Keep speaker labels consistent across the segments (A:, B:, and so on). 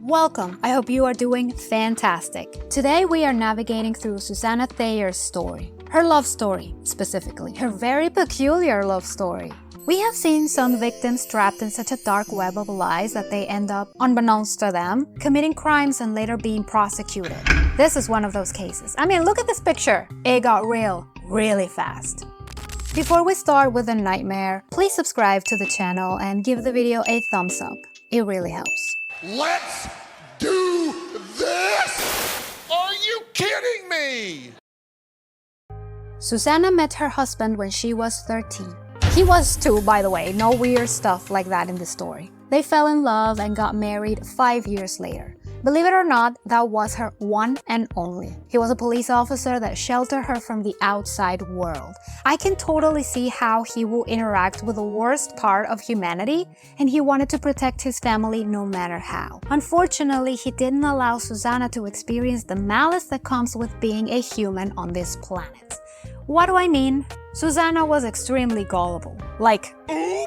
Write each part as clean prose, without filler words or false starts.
A: Welcome, I hope you are doing fantastic. Today we are navigating through Suzanna Thayer's story. Her love story, specifically, her very peculiar love story. We have seen some victims trapped in such a dark web of lies that they end up, unbeknownst to them, committing crimes and later being prosecuted. This is one of those cases. I mean, look at this picture. It got real, really fast. Before we start with the nightmare, please subscribe to the channel and give the video a thumbs up. It really helps.
B: Let's do this! Are you kidding me?
A: Suzanna met her husband when she was 13. He was too, by the way, no weird stuff like that in the story. They fell in love and got married 5 years later. Believe it or not, that was her one and only. He was a police officer that sheltered her from the outside world. I can totally see how he will interact with the worst part of humanity, and he wanted to protect his family no matter how. Unfortunately, he didn't allow Suzanna to experience the malice that comes with being a human on this planet. What do I mean? Suzanna was extremely gullible. Like,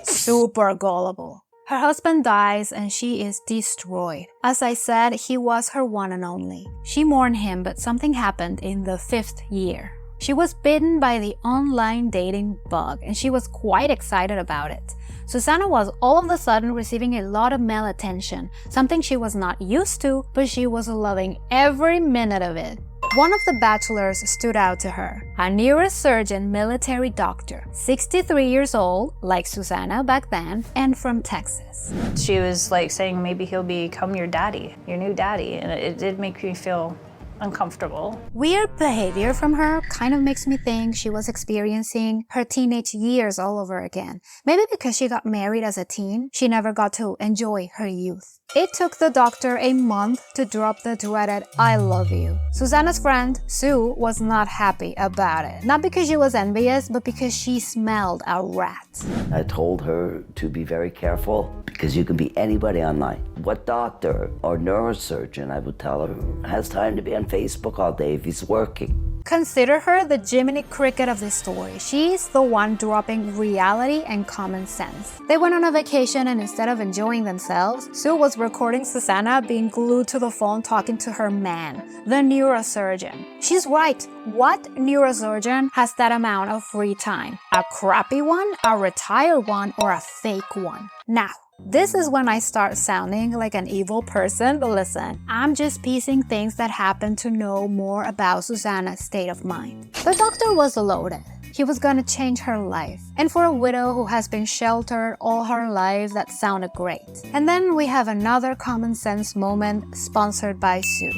A: super gullible. Her husband dies and she is destroyed. As I said, he was her one and only. She mourned him, but something happened in the 5th year. She was bitten by the online dating bug and she was quite excited about it. Suzanna was all of a sudden receiving a lot of male attention, something she was not used to, but she was loving every minute of it. One of the bachelors stood out to her, a neurosurgeon military doctor, 63 years old, like Suzanna back then, and from Texas.
C: She was like saying maybe he'll become your daddy, your new daddy, and it did make me feel uncomfortable.
A: Weird behavior from her kind of makes me think she was experiencing her teenage years all over again. Maybe because she got married as a teen, she never got to enjoy her youth. It took the doctor a month to drop the dreaded "I love you." Suzanna's friend, Sue, was not happy about it. Not because she was envious, but because she smelled a rat.
D: I told her to be very careful because you can be anybody online. What doctor or neurosurgeon, I would tell her, has time to be on Facebook all day if he's working?
A: Consider her the Jiminy Cricket of this story. She's the one dropping reality and common sense. They went on a vacation and instead of enjoying themselves, Sue was recording Suzanna being glued to the phone talking to her man, the neurosurgeon. She's right. What neurosurgeon has that amount of free time? A crappy one, a retired one, or a fake one? Now, this is when I start sounding like an evil person, but listen, I'm just piecing things that happened to know more about Suzanna's state of mind. The doctor was loaded. He was gonna change her life. And for a widow who has been sheltered all her life, that sounded great. And then we have another common sense moment sponsored by Sue.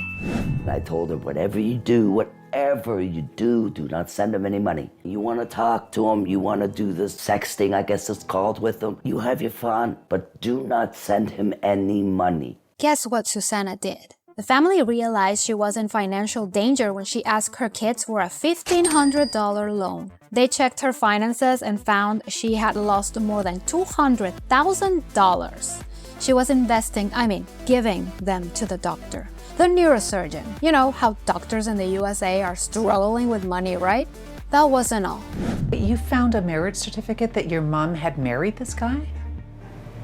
D: I told her, whatever you do, do not send him any money. You want to talk to him, you want to do this sexting, I guess it's called, with him. You have your fun, but do not send him any money.
A: Guess what Suzanna did? The family realized she was in financial danger when she asked her kids for a $1,500 loan. They checked her finances and found she had lost more than $200,000. She was giving them to the doctor. The neurosurgeon. You know how doctors in the USA are struggling with money, right? That wasn't all.
E: You found a marriage certificate that your mom had married this guy?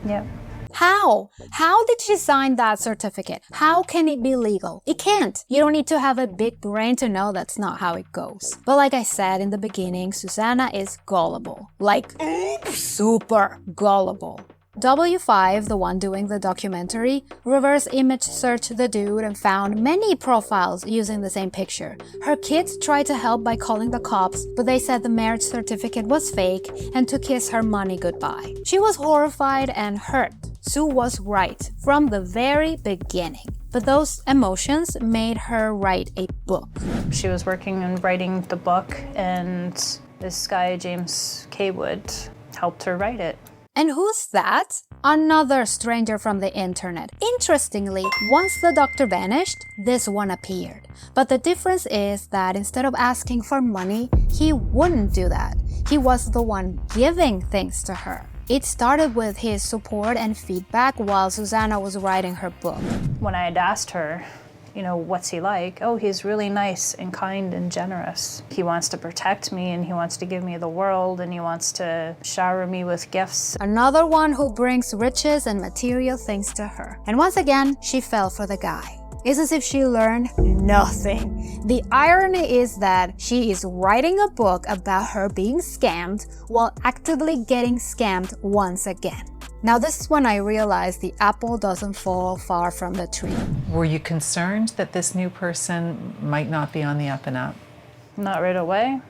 C: Yep.
A: How? How did she sign that certificate? How can it be legal? It can't. You don't need to have a big brain to know that's not how it goes. But like I said in the beginning, Suzanna is gullible. Like, super gullible. W5, the one doing the documentary, reverse image searched the dude and found many profiles using the same picture. Her kids tried to help by calling the cops, but they said the marriage certificate was fake and to kiss her money goodbye. She was horrified and hurt. Sue was right from the very beginning. But those emotions made her write a book.
C: She was working on writing the book, and this guy, James Kaywood, helped her write it.
A: And who's that? Another stranger from the internet. Interestingly, once the doctor vanished, this one appeared. But the difference is that instead of asking for money, he wouldn't do that. He was the one giving things to her. It started with his support and feedback while Suzanna was writing her book.
C: When I had asked her, what's he like? Oh, he's really nice and kind and generous. He wants to protect me and he wants to give me the world and he wants to shower me with gifts.
A: Another one who brings riches and material things to her. And once again, she fell for the guy. It's as if she learned nothing. The irony is that she is writing a book about her being scammed while actively getting scammed once again. Now this is when I realized the apple doesn't fall far from the tree.
E: Were you concerned that this new person might not be on the up and up?
C: Not right away,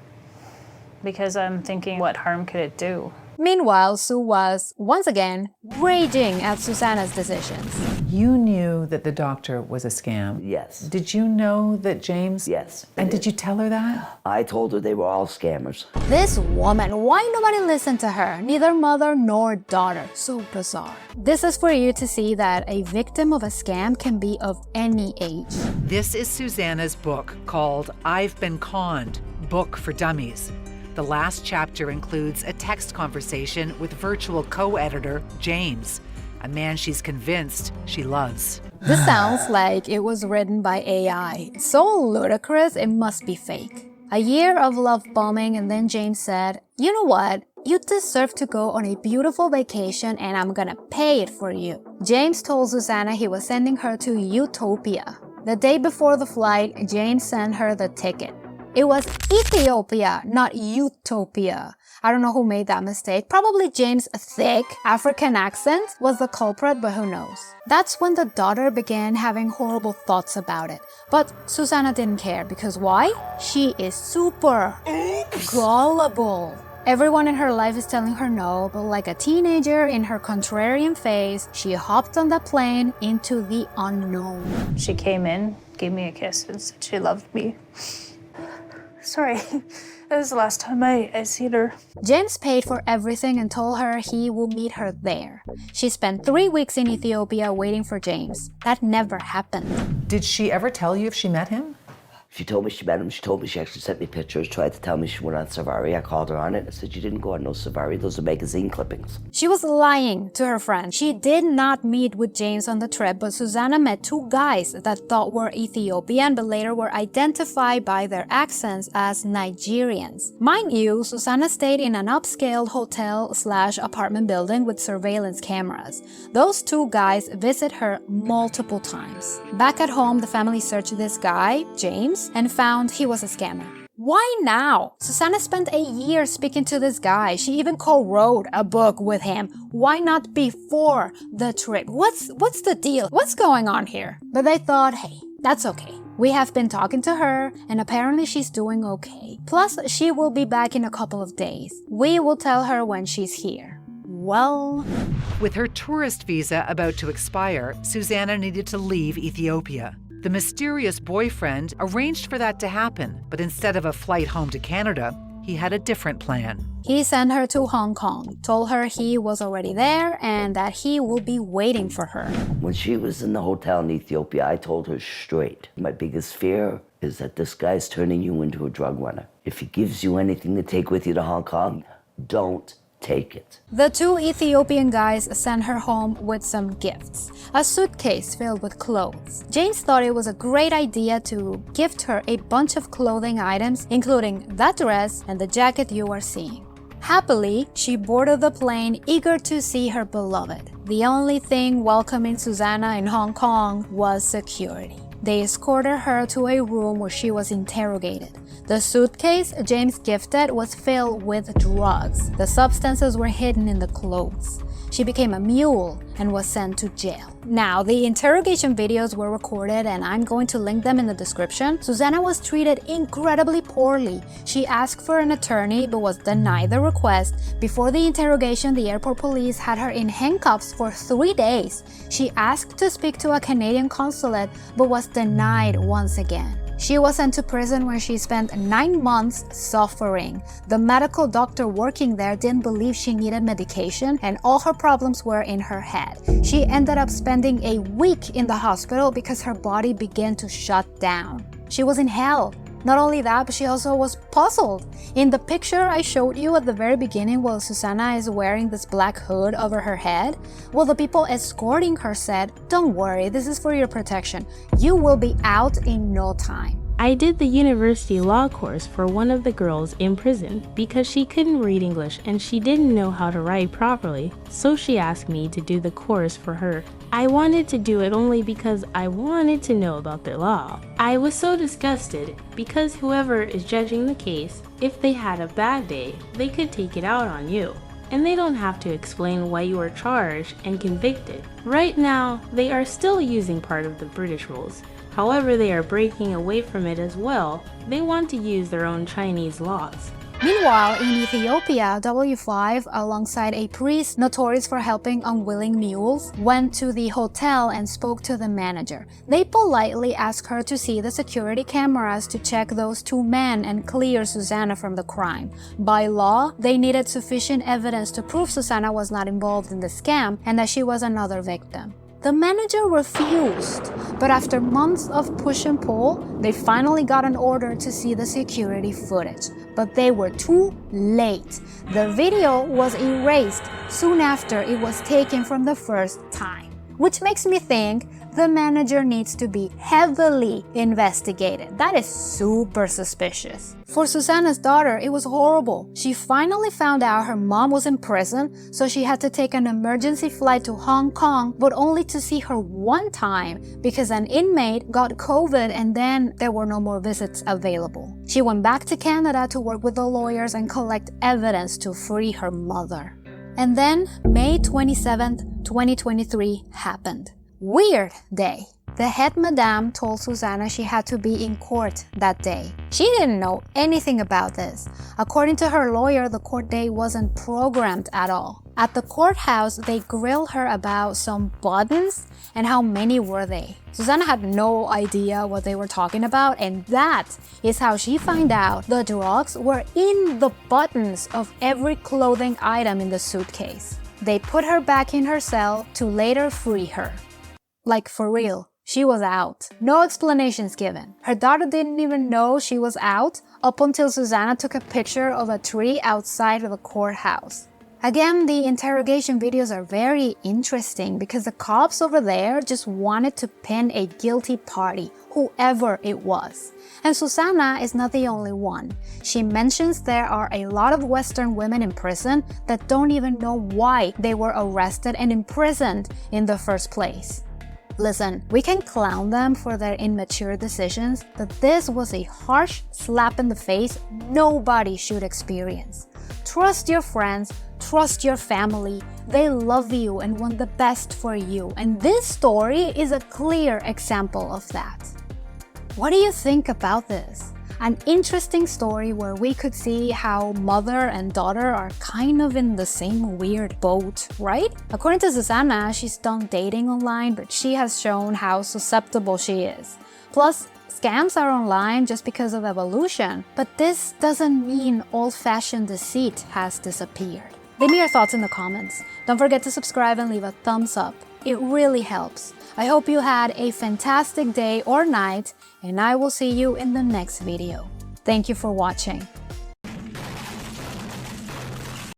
C: because I'm thinking, what harm could it do?
A: Meanwhile, Sue was, once again, raging at Suzanna's decisions.
E: You knew that the doctor was a scam.
D: Yes.
E: Did you know that James?
D: Yes.
E: And did you tell her that?
D: I told her they were all scammers.
A: This woman, why nobody listened to her? Neither mother nor daughter. So bizarre. This is for you to see that a victim of a scam can be of any age.
E: This is Suzanna's book called I've Been Conned, Book for Dummies. The last chapter includes a text conversation with virtual co-editor James, a man she's convinced she loves.
A: This sounds like it was written by AI. So ludicrous, it must be fake. A year of love bombing, and then James said, "You know what? You deserve to go on a beautiful vacation and I'm gonna pay it for you." James told Suzanna he was sending her to Utopia. The day before the flight, James sent her the ticket. It was Ethiopia, not Utopia. I don't know who made that mistake. Probably James' thick African accent was the culprit, but who knows. That's when the daughter began having horrible thoughts about it. But Suzanna didn't care because why? She is super gullible. Everyone in her life is telling her no, but like a teenager in her contrarian phase, she hopped on the plane into the unknown.
C: She came in, gave me a kiss, and said she loved me. Sorry, that was the last time I seen her.
A: James paid for everything and told her he will meet her there. She spent 3 weeks in Ethiopia waiting for James. That never happened.
E: Did she ever tell you if she met him?
D: She told me she met him. She told me she actually sent me pictures, tried to tell me she went on safari. I called her on it. I said, "You didn't go on no safari. Those are magazine clippings."
A: She was lying to her friend. She did not meet with James on the trip, but Suzanna met 2 guys that thought were Ethiopian, but later were identified by their accents as Nigerians. Mind you, Suzanna stayed in an upscale hotel/apartment building with surveillance cameras. Those 2 guys visit her multiple times. Back at home, the family searched this guy, James, and found he was a scammer. Why now? Suzanna spent a year speaking to this guy. She even co-wrote a book with him. Why not before the trip? What's the deal? What's going on here? But they thought, hey, that's okay. We have been talking to her, and apparently she's doing okay. Plus, she will be back in a couple of days. We will tell her when she's here. Well...
E: With her tourist visa about to expire, Suzanna needed to leave Ethiopia. The mysterious boyfriend arranged for that to happen, but instead of a flight home to Canada, he had a different plan.
A: He sent her to Hong Kong, told her he was already there and that he will be waiting for her.
D: When she was in the hotel in Ethiopia, I told her straight, my biggest fear is that this guy's turning you into a drug runner. If he gives you anything to take with you to Hong Kong, don't take it.
A: The 2 Ethiopian guys sent her home with some gifts. A suitcase filled with clothes. James thought it was a great idea to gift her a bunch of clothing items, including that dress and the jacket you are seeing. Happily, she boarded the plane, eager to see her beloved. The only thing welcoming Suzanna in Hong Kong was security. They escorted her to a room where she was interrogated. The suitcase James gifted was filled with drugs. The substances were hidden in the clothes. She became a mule and was sent to jail. Now, the interrogation videos were recorded and I'm going to link them in the description. Suzanna was treated incredibly poorly. She asked for an attorney but was denied the request. Before the interrogation, the airport police had her in handcuffs for 3 days. She asked to speak to a Canadian consulate but was denied once again. She was sent to prison where she spent 9 months suffering. The medical doctor working there didn't believe she needed medication and all her problems were in her head. She ended up spending a week in the hospital because her body began to shut down. She was in hell. Not only that, but she also was puzzled. In the picture I showed you at the very beginning while Suzanna is wearing this black hood over her head, well, the people escorting her said, "Don't worry, this is for your protection. You will be out in no time."
F: I did the university law course for one of the girls in prison because she couldn't read English and she didn't know how to write properly, so she asked me to do the course for her. I wanted to do it only because I wanted to know about their law. I was so disgusted because whoever is judging the case, if they had a bad day, they could take it out on you. And they don't have to explain why you were charged and convicted. Right now, they are still using part of the British rules. However, they are breaking away from it as well. They want to use their own Chinese laws.
A: Meanwhile, in Ethiopia, W5, alongside a priest notorious for helping unwilling mules, went to the hotel and spoke to the manager. They politely asked her to see the security cameras to check those two men and clear Suzanna from the crime. By law, they needed sufficient evidence to prove Suzanna was not involved in the scam and that she was another victim. The manager refused, but after months of push and pull, they finally got an order to see the security footage. But they were too late. The video was erased soon after it was taken from the first time. Which makes me think the manager needs to be heavily investigated. That is super suspicious. For Suzanna's daughter, it was horrible. She finally found out her mom was in prison, so she had to take an emergency flight to Hong Kong, but only to see her one time because an inmate got COVID and then there were no more visits available. She went back to Canada to work with the lawyers and collect evidence to free her mother. And then May 27th, 2023 happened. Weird day. The head madame told Suzanna she had to be in court that day. She didn't know anything about this. According to her lawyer, the court day wasn't programmed at all. At the courthouse, they grilled her about some buttons and how many were they. Suzanna had no idea what they were talking about, and that is how she found out the drugs were in the buttons of every clothing item in the suitcase. They put her back in her cell to later free her. Like, for real. She was out. No explanations given. Her daughter didn't even know she was out up until Suzanna took a picture of a tree outside of the courthouse. Again, the interrogation videos are very interesting because the cops over there just wanted to pin a guilty party, whoever it was. And Suzanna is not the only one. She mentions there are a lot of Western women in prison that don't even know why they were arrested and imprisoned in the first place. Listen, we can clown them for their immature decisions, but this was a harsh slap in the face nobody should experience. Trust your friends, trust your family. They love you and want the best for you, and this story is a clear example of that. What do you think about this? An interesting story where we could see how mother and daughter are kind of in the same weird boat, right? According to Suzanna, she's done dating online, but she has shown how susceptible she is. Plus, scams are online just because of evolution, but this doesn't mean old-fashioned deceit has disappeared. Leave me your thoughts in the comments. Don't forget to subscribe and leave a thumbs up. It really helps. I hope you had a fantastic day or night, and I will see you in the next video. Thank you for watching.